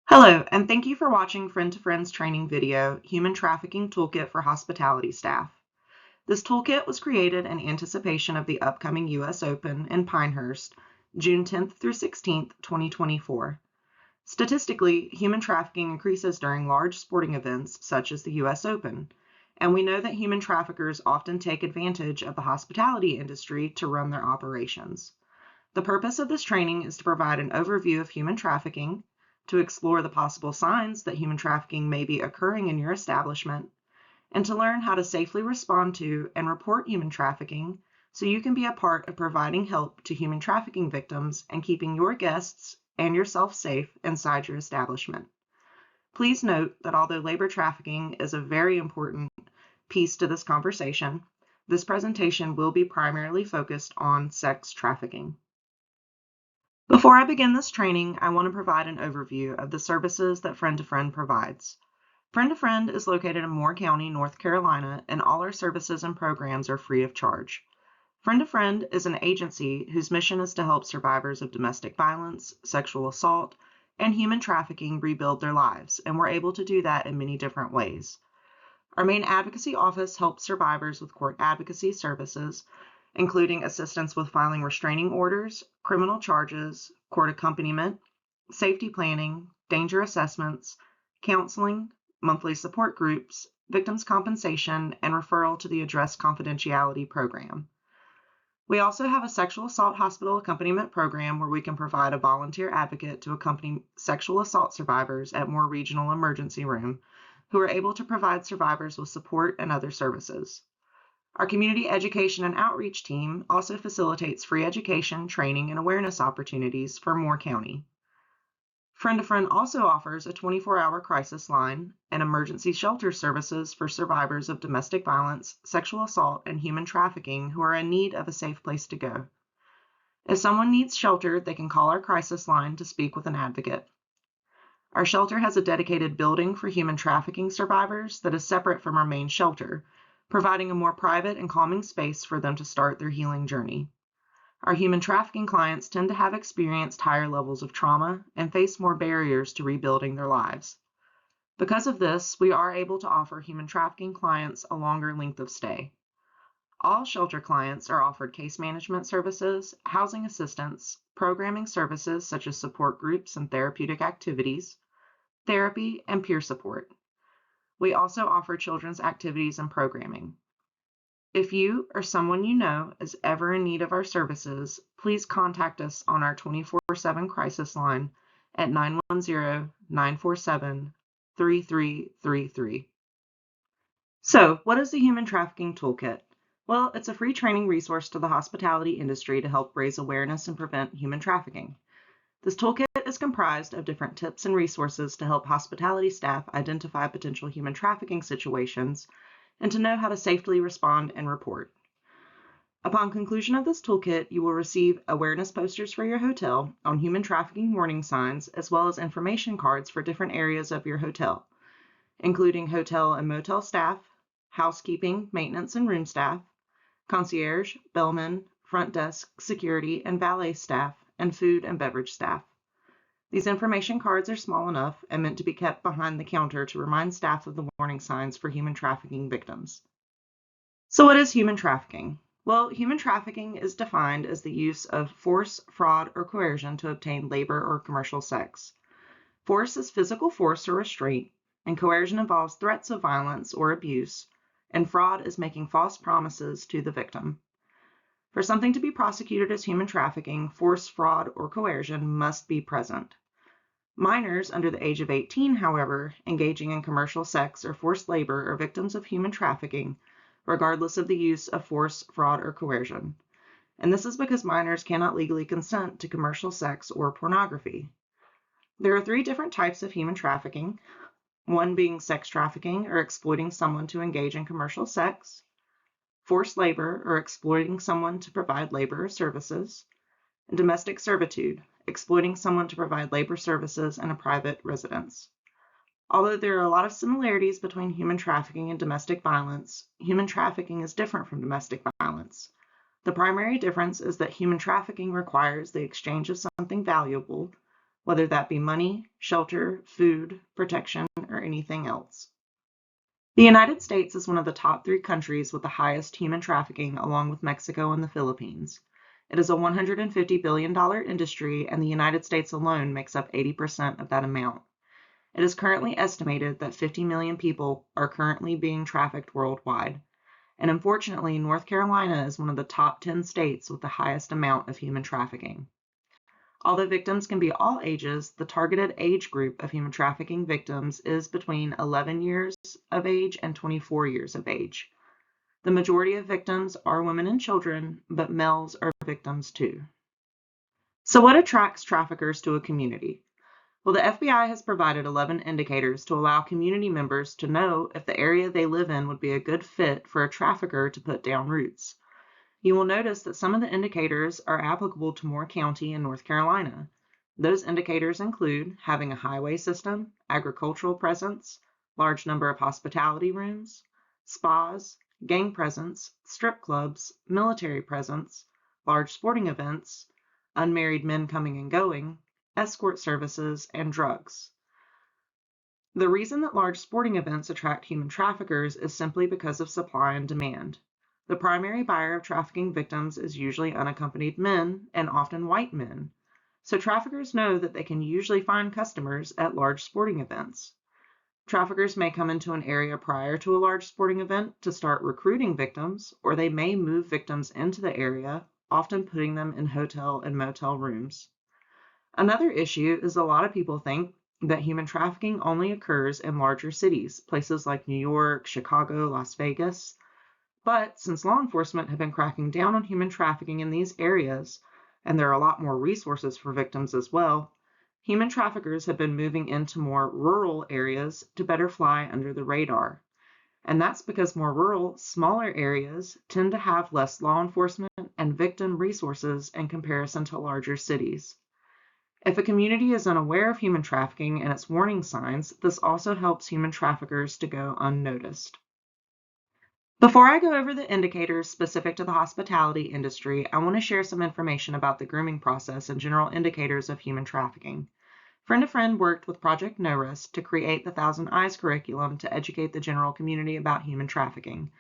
Hello, and thank you for watching Friend to Friend's training video, Human Trafficking Toolkit for Hospitality Staff. This toolkit was created in anticipation of the upcoming U.S. Open in Pinehurst, June 10th through 16th, 2024. Statistically, human trafficking increases during large sporting events such as the U.S. Open, and we know that human traffickers often take advantage of the hospitality industry to run their operations. The purpose of this training is to provide an overview of human trafficking, to explore the possible signs that human trafficking may be occurring in your establishment, and to learn how to safely respond to and report human trafficking so you can be a part of providing help to human trafficking victims and keeping your guests and yourself safe inside your establishment. Please note that although labor trafficking is a very important piece to this conversation, this presentation will be primarily focused on sex trafficking. Before I begin this training, I want to provide an overview of the services that Friend to Friend provides. Friend to Friend is located in Moore County, North Carolina, and all our services and programs are free of charge. Friend to Friend is an agency whose mission is to help survivors of domestic violence, sexual assault, and human trafficking rebuild their lives, and we're able to do that in many different ways. Our main advocacy office helps survivors with court advocacy services, including assistance with filing restraining orders, criminal charges, court accompaniment, safety planning, danger assessments, counseling, monthly support groups, victims' compensation, and referral to the Address Confidentiality program. We also have a sexual assault hospital accompaniment program where we can provide a volunteer advocate to accompany sexual assault survivors at Moore Regional Emergency Room, who are able to provide survivors with support and other services. Our community education and outreach team also facilitates free education, training, and awareness opportunities for Moore County. Friend to Friend also offers a 24-hour crisis line and emergency shelter services for survivors of domestic violence, sexual assault, and human trafficking who are in need of a safe place to go. If someone needs shelter, they can call our crisis line to speak with an advocate. Our shelter has a dedicated building for human trafficking survivors that is separate from our main shelter, providing a more private and calming space for them to start their healing journey. Our human trafficking clients tend to have experienced higher levels of trauma and face more barriers to rebuilding their lives. Because of this, we are able to offer human trafficking clients a longer length of stay. All shelter clients are offered case management services, housing assistance, programming services such as support groups and therapeutic activities, therapy, and peer support. We also offer children's activities and programming. If you or someone you know is ever in need of our services, please contact us on our 24/7 crisis line at 910-947-3333. So, what is the Human Trafficking Toolkit? Well, it's a free training resource to the hospitality industry to help raise awareness and prevent human trafficking. This toolkit is comprised of different tips and resources to help hospitality staff identify potential human trafficking situations and to know how to safely respond and report. Upon conclusion of this toolkit, you will receive awareness posters for your hotel on human trafficking warning signs, as well as information cards for different areas of your hotel, including hotel and motel staff, housekeeping, maintenance, and room staff, concierge, bellman, front desk, security, and valet staff, and food and beverage staff. These information cards are small enough and meant to be kept behind the counter to remind staff of the warning signs for human trafficking victims. So what is human trafficking? Well, human trafficking is defined as the use of force, fraud, or coercion to obtain labor or commercial sex. Force is physical force or restraint, and coercion involves threats of violence or abuse, and fraud is making false promises to the victim. For something to be prosecuted as human trafficking, force, fraud, or coercion must be present. Minors under the age of 18, however, engaging in commercial sex or forced labor are victims of human trafficking, regardless of the use of force, fraud, or coercion. And this is because minors cannot legally consent to commercial sex or pornography. There are 3 different types of human trafficking, one being sex trafficking or exploiting someone to engage in commercial sex, forced labor or exploiting someone to provide labor or services, and domestic servitude, exploiting someone to provide labor services in a private residence. Although there are a lot of similarities between human trafficking and domestic violence, human trafficking is different from domestic violence. The primary difference is that human trafficking requires the exchange of something valuable, whether that be money, shelter, food, protection, or anything else. The United States is one of the top 3 countries with the highest human trafficking, along with Mexico and the Philippines. It is a $150 billion industry, and the United States alone makes up 80% of that amount. It is currently estimated that 50 million people are currently being trafficked worldwide. And unfortunately, North Carolina is one of the top 10 states with the highest amount of human trafficking. Although victims can be all ages, the targeted age group of human trafficking victims is between 11 years of age and 24 years of age. The majority of victims are women and children, but males are victims too. So what attracts traffickers to a community? Well, the FBI has provided 11 indicators to allow community members to know if the area they live in would be a good fit for a trafficker to put down roots. You will notice that some of the indicators are applicable to Moore County in North Carolina. Those indicators include having a highway system, agricultural presence, large number of hospitality rooms, spas, gang presence, strip clubs, military presence, large sporting events, unmarried men coming and going, escort services, and drugs. The reason that large sporting events attract human traffickers is simply because of supply and demand. The primary buyer of trafficking victims is usually unaccompanied men, and often white men. So traffickers know that they can usually find customers at large sporting events. Traffickers may come into an area prior to a large sporting event to start recruiting victims, or they may move victims into the area, often putting them in hotel and motel rooms. Another issue is a lot of people think that human trafficking only occurs in larger cities, places like New York, Chicago, Las Vegas. But since law enforcement have been cracking down on human trafficking in these areas, and there are a lot more resources for victims as well, human traffickers have been moving into more rural areas to better fly under the radar. And that's because more rural, smaller areas tend to have less law enforcement and victim resources in comparison to larger cities. If a community is unaware of human trafficking and its warning signs, this also helps human traffickers to go unnoticed. Before I go over the indicators specific to the hospitality industry, I want to share some information about the grooming process and general indicators of human trafficking. Friend to Friend worked with Project No Risk to create the Thousand Eyes curriculum to educate the general community about human trafficking.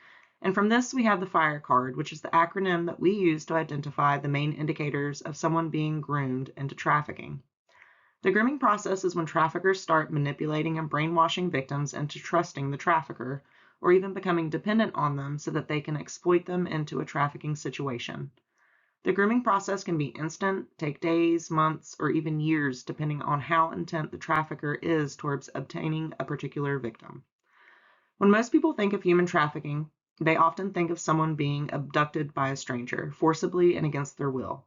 And from this, we have the FIRE card, which is the acronym that we use to identify the main indicators of someone being groomed into trafficking. The grooming process is when traffickers start manipulating and brainwashing victims into trusting the trafficker, or even becoming dependent on them so that they can exploit them into a trafficking situation. The grooming process can be instant, take days, months, or even years, depending on how intent the trafficker is towards obtaining a particular victim. When most people think of human trafficking, they often think of someone being abducted by a stranger, forcibly and against their will.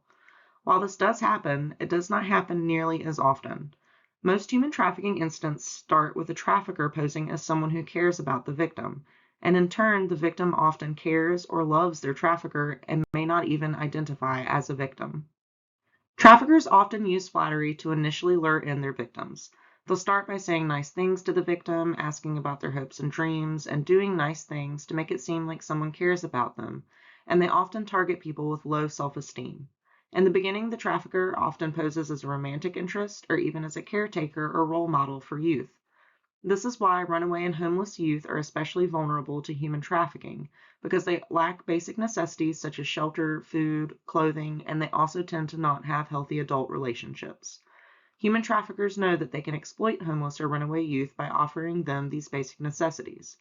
While this does happen, it does not happen nearly as often. Most human trafficking incidents start with the trafficker posing as someone who cares about the victim, and in turn, the victim often cares or loves their trafficker and may not even identify as a victim. Traffickers often use flattery to initially lure in their victims. They'll start by saying nice things to the victim, asking about their hopes and dreams, and doing nice things to make it seem like someone cares about them, and they often target people with low self-esteem. In the beginning, the trafficker often poses as a romantic interest or even as a caretaker or role model for youth. This is why runaway and homeless youth are especially vulnerable to human trafficking, because they lack basic necessities such as shelter, food, clothing, and they also tend to not have healthy adult relationships. Human traffickers know that they can exploit homeless or runaway youth by offering them these basic necessities.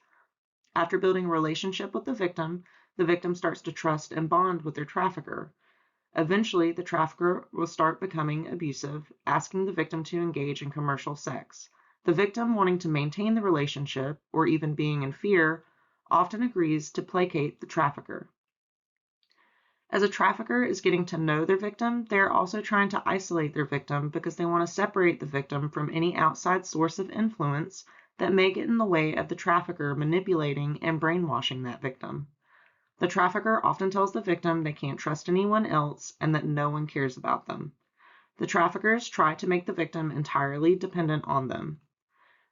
After building a relationship with the victim starts to trust and bond with their trafficker. Eventually, the trafficker will start becoming abusive, asking the victim to engage in commercial sex. The victim, wanting to maintain the relationship, or even being in fear, often agrees to placate the trafficker. As a trafficker is getting to know their victim, they are also trying to isolate their victim because they want to separate the victim from any outside source of influence that may get in the way of the trafficker manipulating and brainwashing that victim. The trafficker often tells the victim they can't trust anyone else and that no one cares about them. The traffickers try to make the victim entirely dependent on them.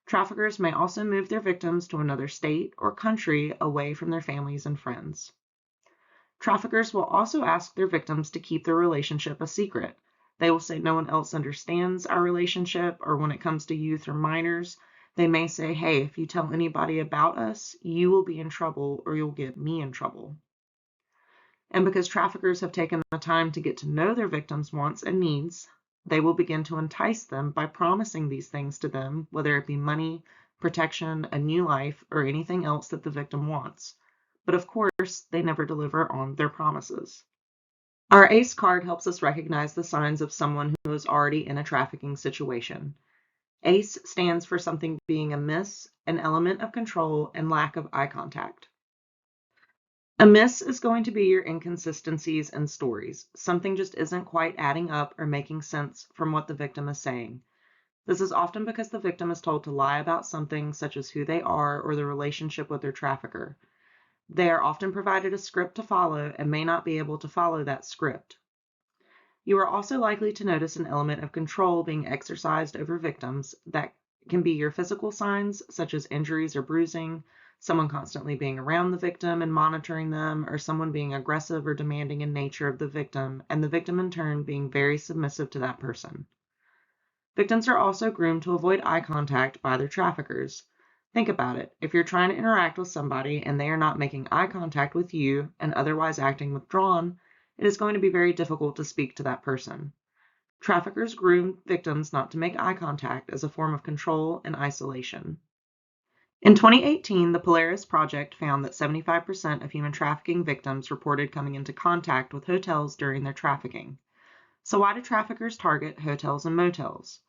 Traffickers may also move their victims to another state or country away from their families and friends. Traffickers will also ask their victims to keep their relationship a secret. They will say no one else understands our relationship, or when it comes to youth or minors, they may say, hey, if you tell anybody about us, you will be in trouble or you'll get me in trouble. And because traffickers have taken the time to get to know their victims' wants and needs, they will begin to entice them by promising these things to them, whether it be money, protection, a new life, or anything else that the victim wants. But of course, they never deliver on their promises. Our ACE card helps us recognize the signs of someone who is already in a trafficking situation. ACE stands for something being amiss, an element of control, and lack of eye contact. Amiss is going to be your inconsistencies and stories. Something just isn't quite adding up or making sense from what the victim is saying. This is often because the victim is told to lie about something such as who they are or the relationship with their trafficker. They are often provided a script to follow and may not be able to follow that script. You are also likely to notice an element of control being exercised over victims that can be your physical signs, such as injuries or bruising, someone constantly being around the victim and monitoring them, or someone being aggressive or demanding in nature of the victim, and the victim in turn being very submissive to that person. Victims are also groomed to avoid eye contact by their traffickers. Think about it. If you're trying to interact with somebody and they are not making eye contact with you and otherwise acting withdrawn, it is going to be very difficult to speak to that person. Traffickers groom victims not to make eye contact as a form of control and isolation. In 2018, the Polaris Project found that 75% of human trafficking victims reported coming into contact with hotels during their trafficking. So why do traffickers target hotels and motels?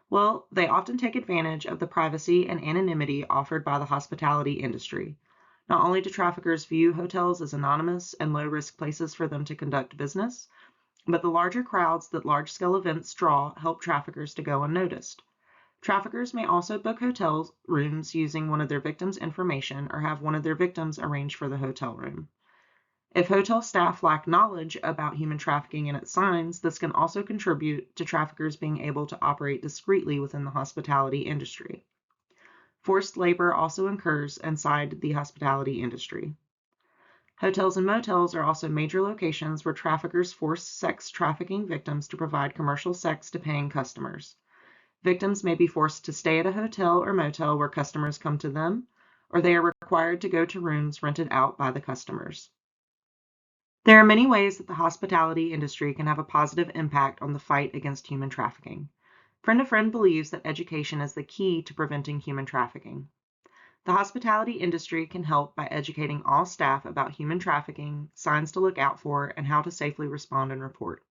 Well, they often take advantage of the privacy and anonymity offered by the hospitality industry. Not only do traffickers view hotels as anonymous and low-risk places for them to conduct business, but the larger crowds that large-scale events draw help traffickers to go unnoticed. Traffickers may also book hotel rooms using one of their victims' information or have one of their victims arrange for the hotel room. If hotel staff lack knowledge about human trafficking and its signs, this can also contribute to traffickers being able to operate discreetly within the hospitality industry. Forced labor also occurs inside the hospitality industry. Hotels and motels are also major locations where traffickers force sex trafficking victims to provide commercial sex to paying customers. Victims may be forced to stay at a hotel or motel where customers come to them, or they are required to go to rooms rented out by the customers. There are many ways that the hospitality industry can have a positive impact on the fight against human trafficking. Friend to Friend believes that education is the key to preventing human trafficking. The hospitality industry can help by educating all staff about human trafficking, signs to look out for, and how to safely respond and report.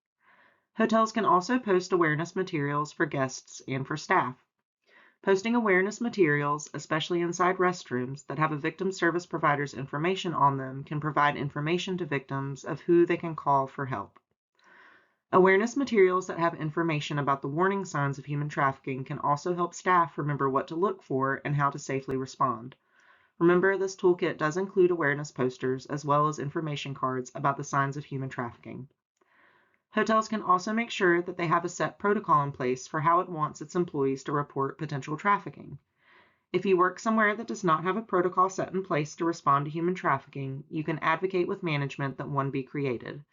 Hotels can also post awareness materials for guests and for staff. Posting awareness materials, especially inside restrooms, that have a victim service provider's information on them can provide information to victims of who they can call for help. Awareness materials that have information about the warning signs of human trafficking can also help staff remember what to look for and how to safely respond. Remember, this toolkit does include awareness posters as well as information cards about the signs of human trafficking. Hotels can also make sure that they have a set protocol in place for how it wants its employees to report potential trafficking. If you work somewhere that does not have a protocol set in place to respond to human trafficking, you can advocate with management that one be created.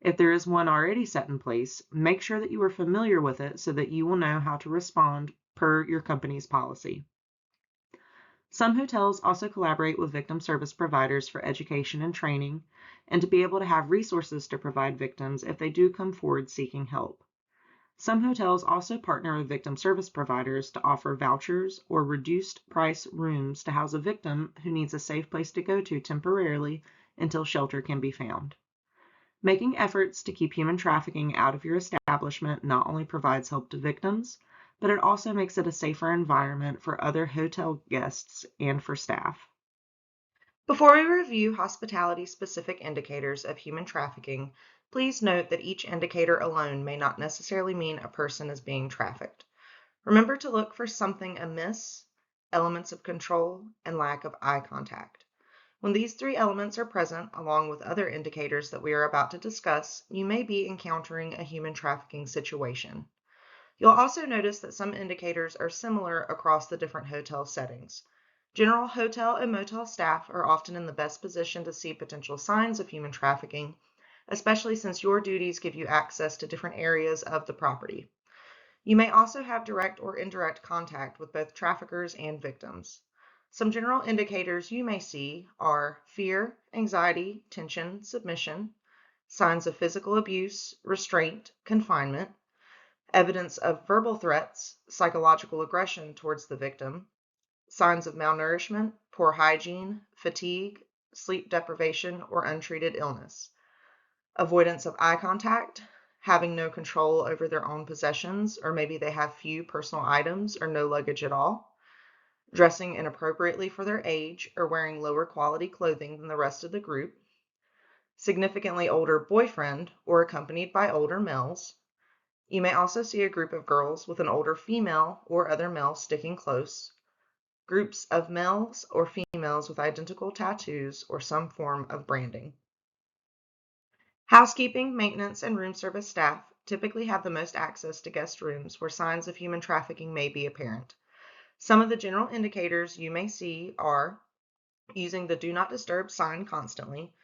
If there is one already set in place, make sure that you are familiar with it so that you will know how to respond per your company's policy. Some hotels also collaborate with victim service providers for education and training, and to be able to have resources to provide victims if they do come forward seeking help. Some hotels also partner with victim service providers to offer vouchers or reduced price rooms to house a victim who needs a safe place to go to temporarily until shelter can be found. Making efforts to keep human trafficking out of your establishment not only provides help to victims, but it also makes it a safer environment for other hotel guests and for staff. Before we review hospitality-specific indicators of human trafficking, please note that each indicator alone may not necessarily mean a person is being trafficked. Remember to look for something amiss, elements of control, and lack of eye contact. When these three elements are present, along with other indicators that we are about to discuss, you may be encountering a human trafficking situation. You'll also notice that some indicators are similar across the different hotel settings. General hotel and motel staff are often in the best position to see potential signs of human trafficking, especially since your duties give you access to different areas of the property. You may also have direct or indirect contact with both traffickers and victims. Some general indicators you may see are fear, anxiety, tension, submission, signs of physical abuse, restraint, confinement, evidence of verbal threats, psychological aggression towards the victim, signs of malnourishment, poor hygiene, fatigue, sleep deprivation, or untreated illness, avoidance of eye contact, having no control over their own possessions, or maybe they have few personal items or no luggage at all, dressing inappropriately for their age or wearing lower quality clothing than the rest of the group, significantly older boyfriend or accompanied by older males. You may also see a group of girls with an older female or other male sticking close, groups of males or females with identical tattoos or some form of branding. Housekeeping, maintenance, and room service staff typically have the most access to guest rooms where signs of human trafficking may be apparent. Some of the general indicators you may see are using the Do Not Disturb sign constantly,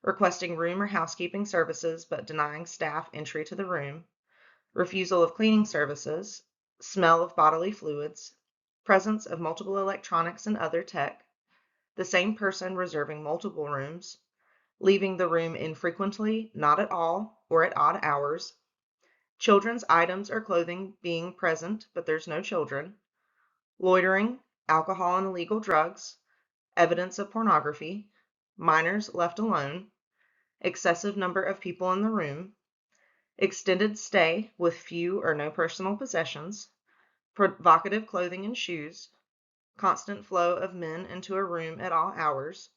requesting room or housekeeping services but denying staff entry to the room, refusal of cleaning services, smell of bodily fluids, presence of multiple electronics and other tech, the same person reserving multiple rooms, leaving the room infrequently, not at all, or at odd hours, children's items or clothing being present but there's no children, loitering, alcohol and illegal drugs, evidence of pornography, minors left alone, excessive number of people in the room, extended stay with few or no personal possessions, provocative clothing and shoes, constant flow of men into a room at all hours,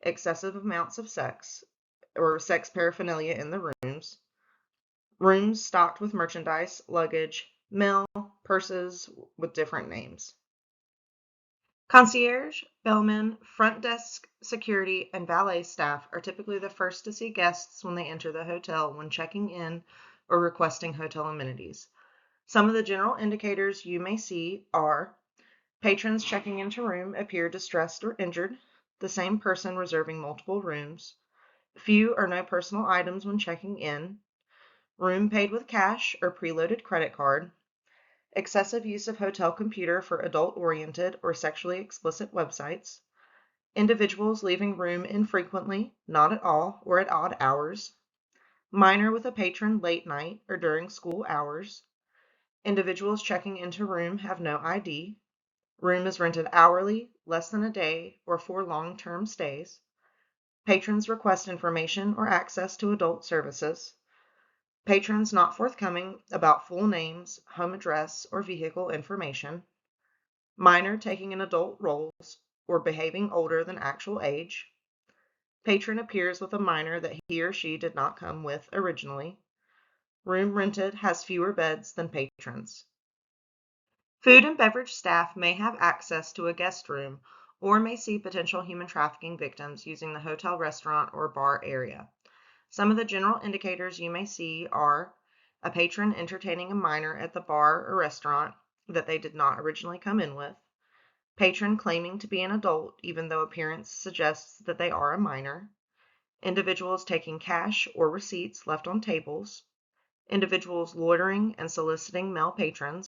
excessive amounts of sex or sex paraphernalia in the rooms stocked with merchandise, luggage, mail, purses with different names. Concierge, bellman, front desk security, and valet staff are typically the first to see guests when they enter the hotel when checking in or requesting hotel amenities. Some of the general indicators you may see are patrons checking into room appear distressed or injured, the same person reserving multiple rooms, few or no personal items when checking in, room paid with cash or preloaded credit card, excessive use of hotel computer for adult-oriented or sexually explicit websites, individuals leaving room infrequently, not at all, or at odd hours, minor with a patron late night or during school hours, individuals checking into room have no ID, room is rented hourly, less than a day, or for long-term stays, patrons request information or access to adult services, patrons not forthcoming about full names, home address, or vehicle information, minor taking in adult roles or behaving older than actual age, patron appears with a minor that he or she did not come with originally, room rented has fewer beds than patrons. Food and beverage staff may have access to a guest room or may see potential human trafficking victims using the hotel restaurant or bar area. Some of the general indicators you may see are a patron entertaining a minor at the bar or restaurant that they did not originally come in with, patron claiming to be an adult even though appearance suggests that they are a minor, individuals taking cash or receipts left on tables, individuals loitering and soliciting male patrons,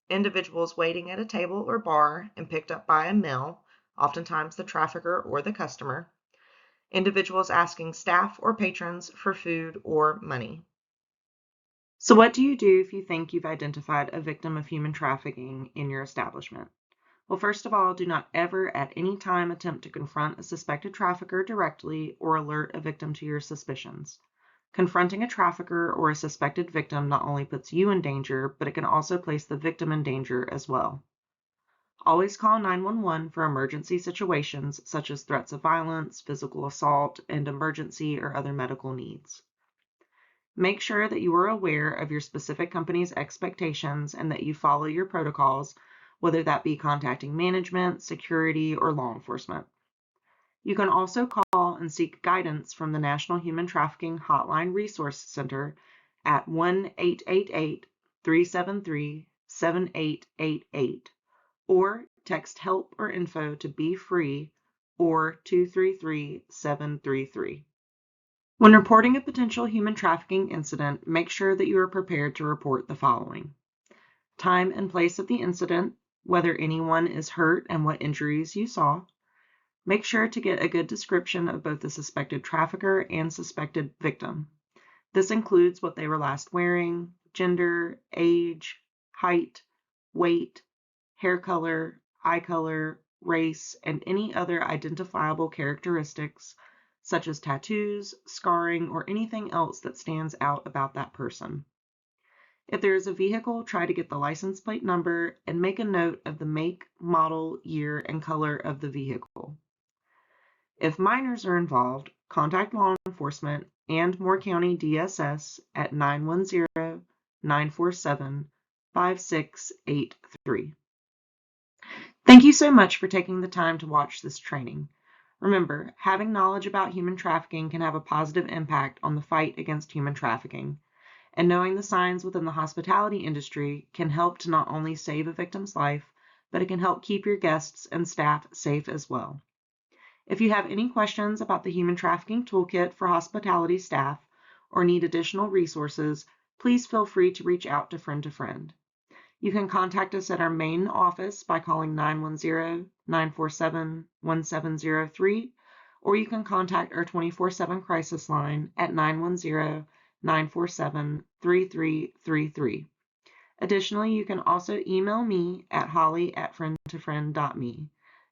individuals waiting at a table or bar and picked up by a male, oftentimes the trafficker or the customer, individuals asking staff or patrons for food or money. So what do you do if you think you've identified a victim of human trafficking in your establishment? Well, first of all, do not ever at any time attempt to confront a suspected trafficker directly or alert a victim to your suspicions. Confronting a trafficker or a suspected victim not only puts you in danger, but it can also place the victim in danger as well. Always call 911 for emergency situations such as threats of violence, physical assault, and emergency or other medical needs. Make sure that you are aware of your specific company's expectations and that you follow your protocols, whether that be contacting management, security, or law enforcement. You can also call and seek guidance from the National Human Trafficking Hotline Resource Center at 1-888-373-7888 or text help or info to Be Free or 233-733. When reporting a potential human trafficking incident, make sure that you are prepared to report the following: time and place of the incident, whether anyone is hurt and what injuries you saw. Make sure to get a good description of both the suspected trafficker and suspected victim. This includes what they were last wearing, gender, age, height, weight, hair color, eye color, race, and any other identifiable characteristics, such as tattoos, scarring, or anything else that stands out about that person. If there is a vehicle, try to get the license plate number and make a note of the make, model, year, and color of the vehicle. If minors are involved, contact law enforcement and Moore County DSS at 910-947-5683. Thank you so much for taking the time to watch this training. Remember, having knowledge about human trafficking can have a positive impact on the fight against human trafficking, and knowing the signs within the hospitality industry can help to not only save a victim's life, but it can help keep your guests and staff safe as well. If you have any questions about the Human Trafficking Toolkit for hospitality staff or need additional resources, please feel free to reach out to Friend to Friend. You can contact us at our main office by calling 910-947-1703, or you can contact our 24/7 crisis line at 910-947-3333. Additionally, you can also email me at holly@friendtofriend.me.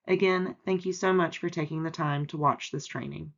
Again, thank you so much for taking the time to watch this training.